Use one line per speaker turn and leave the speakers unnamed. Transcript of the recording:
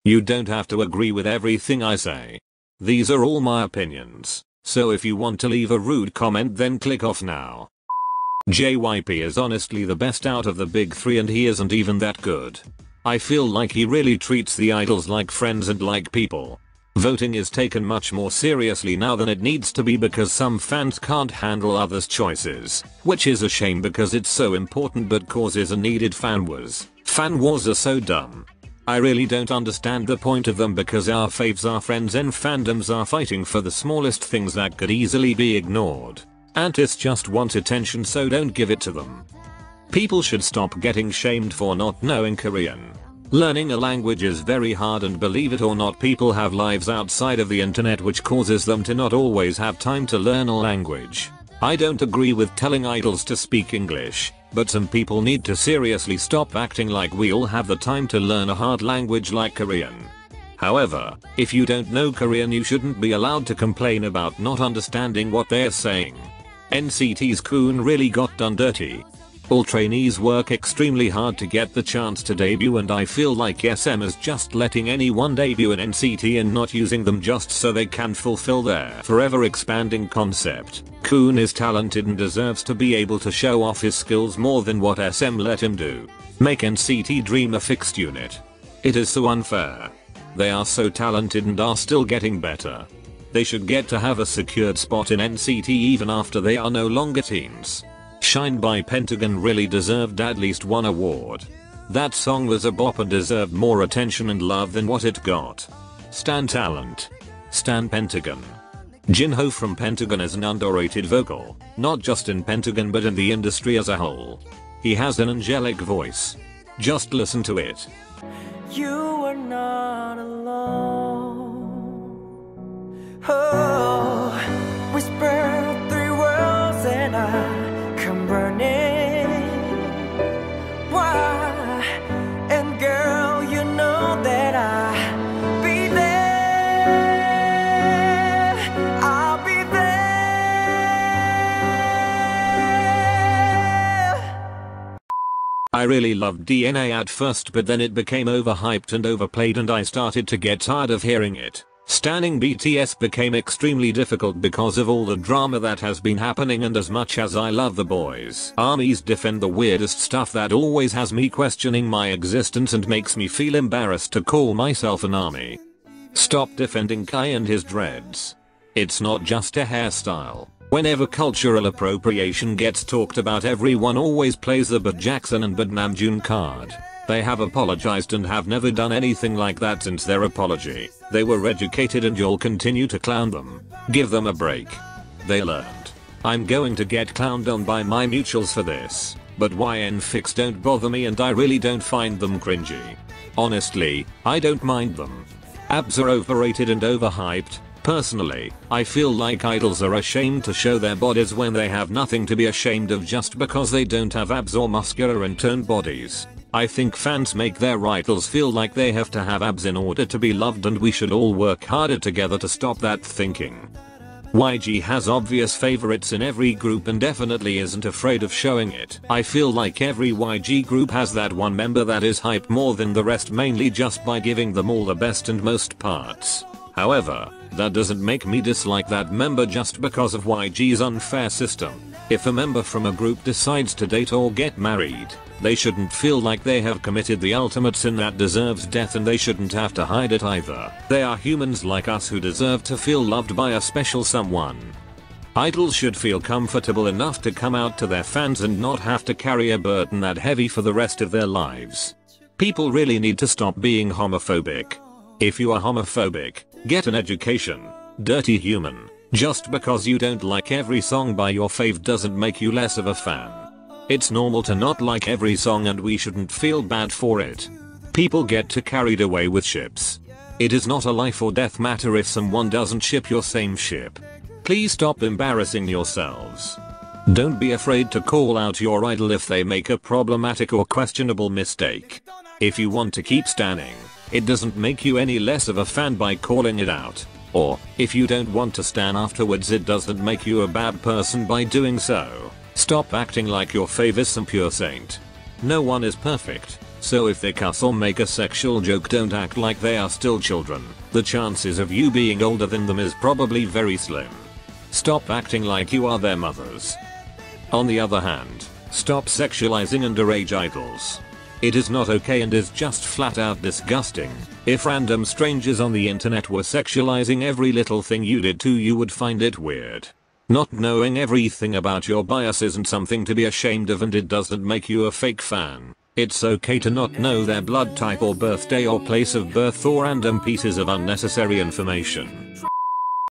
You don't have to agree with everything I say. These are all my opinions, so if you want to leave a rude comment then click off now. JYP is honestly the best out of the big three and he isn't even that good. I feel like he really treats the idols like friends and like people. Voting is taken much more seriously now than it needs to be because some fans can't handle others' choices, which is a shame because it's so important but causes a needed fan wars. Fan wars are so dumb. I really don't understand the point of them because our faves are friends and fandoms are fighting for the smallest things that could easily be ignored. Artists just want attention, so don't give it to them. People should stop getting shamed for not knowing Korean. Learning a language is very hard and believe it or not people have lives outside of the internet which causes them to not always have time to learn a language. I don't agree with telling idols to speak English, but some people need to seriously stop acting like we all have the time to learn a hard language like Korean. However, if you don't know Korean you shouldn't be allowed to complain about not understanding what they're saying. NCT's Kun really got done dirty. All trainees work extremely hard to get the chance to debut and I feel like SM is just letting anyone debut in NCT and not using them just so they can fulfill their forever expanding concept. Kun is talented and deserves to be able to show off his skills more than what SM let him do. Make NCT Dream a fixed unit. It is so unfair. They are so talented and are still getting better. They should get to have a secured spot in NCT even after they are no longer teens. Shine by Pentagon really deserved at least one award. That song was a bop and deserved more attention and love than what it got. Stan talent. Stan Pentagon. Jinho from Pentagon is an underrated vocal, not just in Pentagon but in the industry as a whole. He has an angelic voice. Just listen to it.
You are not alone. Oh, whisper 3 words and I come burning. Why? And girl, you know that I'll be there. I'll be there.
I really loved DNA at first but then it became overhyped and overplayed and I started to get tired of hearing it. Standing BTS became extremely difficult because of all the drama that has been happening and as much as I love the boys, armies defend the weirdest stuff that always has me questioning my existence and makes me feel embarrassed to call myself an army. Stop defending Kai and his dreads. It's not just a hairstyle. Whenever cultural appropriation gets talked about everyone always plays the But Jackson and But Namjoon card. They have apologized and have never done anything like that since their apology. They were educated and you'll continue to clown them. Give them a break. They learned. I'm going to get clowned on by my mutuals for this, but YN fics don't bother me and I really don't find them cringy. Honestly, I don't mind them. Abs are overrated and overhyped. Personally, I feel like idols are ashamed to show their bodies when they have nothing to be ashamed of just because they don't have abs or muscular and toned bodies. I think fans make their idols feel like they have to have abs in order to be loved and we should all work harder together to stop that thinking. YG has obvious favorites in every group and definitely isn't afraid of showing it. I feel like every YG group has that one member that is hyped more than the rest mainly just by giving them all the best and most parts. However, that doesn't make me dislike that member just because of YG's unfair system. If a member from a group decides to date or get married, they shouldn't feel like they have committed the ultimate sin that deserves death and they shouldn't have to hide it either. They are humans like us who deserve to feel loved by a special someone. Idols should feel comfortable enough to come out to their fans and not have to carry a burden that heavy for the rest of their lives. People really need to stop being homophobic. If you are homophobic, get an education. Dirty human. Just because you don't like every song by your fave doesn't make you less of a fan. It's normal to not like every song and we shouldn't feel bad for it. People get too carried away with ships. It is not a life or death matter if someone doesn't ship your same ship. Please stop embarrassing yourselves. Don't be afraid to call out your idol if they make a problematic or questionable mistake. If you want to keep standing, it doesn't make you any less of a fan by calling it out. Or, if you don't want to stan afterwards, it doesn't make you a bad person by doing so. Stop acting like your fave is some pure saint. No one is perfect. So if they cuss or make a sexual joke, don't act like they are still children. The chances of you being older than them is probably very slim. Stop acting like you are their mothers. On the other hand, stop sexualizing underage idols. It is not okay and is just flat out disgusting. If random strangers on the internet were sexualizing every little thing you did too, you would find it weird. Not knowing everything about your bias isn't something to be ashamed of, and it doesn't make you a fake fan. It's okay to not know their blood type or birthday or place of birth or random pieces of unnecessary information.